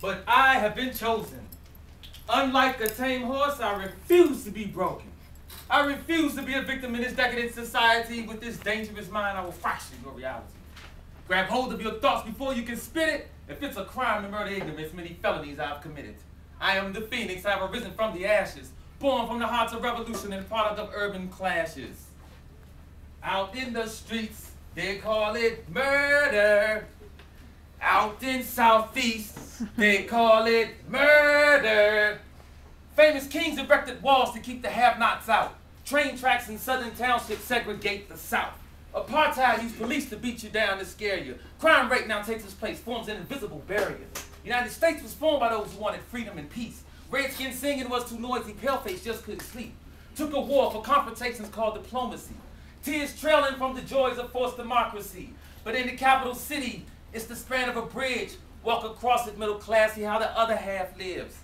But I have been chosen. Unlike a tame horse, I refuse to be broken. I refuse to be a victim in this decadent society. With this dangerous mind, I will fraction your reality. Grab hold of your thoughts before you can spit it. If it's a crime to murder ignorance, many felonies I've committed. I am the phoenix, I have arisen from the ashes, born from the hearts of revolution and product of urban clashes. Out in the streets, they call it murder. Out in Southeast, they call it murder. Famous kings erected walls to keep the have-nots out. Train tracks in southern townships segregate the South. Apartheid used police to beat you down to scare you. Crime rate now takes its place, forms an invisible barrier. The United States was formed by those who wanted freedom and peace. Redskins singing was too noisy, paleface just couldn't sleep. Took a war for confrontations called diplomacy. Tears trailing from the joys of forced democracy. But in the capital city, it's the span of a bridge. Walk across it, middle class, see how the other half lives.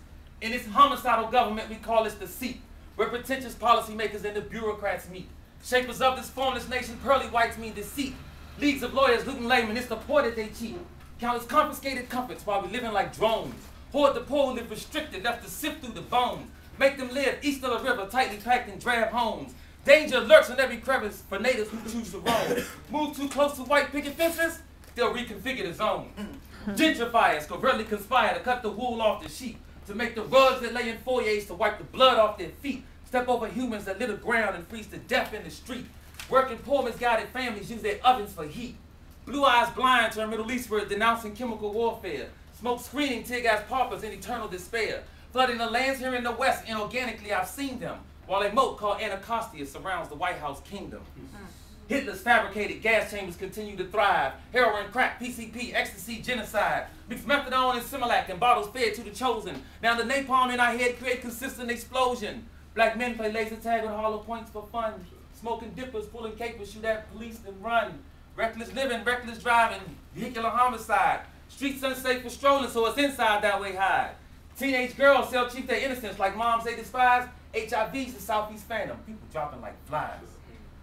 In this homicidal government, we call this the seat, where pretentious policymakers and the bureaucrats meet. Shapers of this formless nation, pearly whites mean deceit. Leagues of lawyers looting laymen, it's the poor that they cheat. Count as confiscated comforts while we living like drones. Hoard the poor who live restricted, left to sift through the bones. Make them live east of the river, tightly packed in drab homes. Danger lurks in every crevice for natives who choose to roam. Move too close to white picket fences, they'll reconfigure the zone. Gentrifiers covertly conspire to cut the wool off the sheep, to make the rugs that lay in foyers to wipe the blood off their feet. Step over humans that litter the ground and freeze to death in the street. Working poor misguided families use their ovens for heat. Blue eyes blind turn Middle Eastward, denouncing chemical warfare. Smoke screening tear gas paupers in eternal despair. Flooding the lands here in the West, and organically I've seen them. While a moat called Anacostia surrounds the White House kingdom. Hitler's fabricated gas chambers continue to thrive. Heroin, crack, PCP, ecstasy, genocide. Mixed methadone and Similac and bottles fed to the chosen. Now the napalm in our head create consistent explosion. Black men play laser tag with hollow points for fun. Smoking dippers, pulling capers, shoot at police and run. Reckless living, reckless driving, vehicular homicide. Streets unsafe for strolling, so it's inside that way hide. Teenage girls sell cheap their innocence like moms they despise. HIV's the Southeast Phantom, people dropping like flies.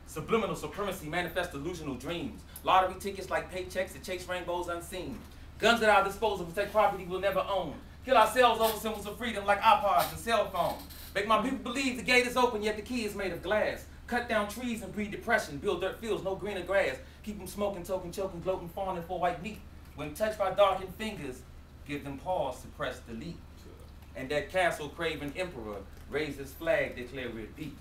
Subliminal supremacy manifests delusional dreams. Lottery tickets like paychecks that chase rainbows unseen. Guns at our disposal protect property we'll never own. Kill ourselves over symbols of freedom like iPods and cell phones. Make my people believe the gate is open yet the key is made of glass. Cut down trees and breed depression. Build dirt fields, no greener grass. Keep them smoking, toking, choking, gloating, fawning for white meat. When touched by darkened fingers, give them pause to press delete. And that castle craven emperor raise his flag, declare we're beat.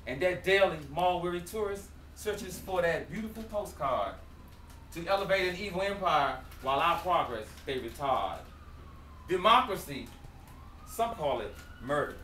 And that daily mall-weary tourist searches for that beautiful postcard to elevate an evil empire while our progress they retard. Democracy, some call it murder.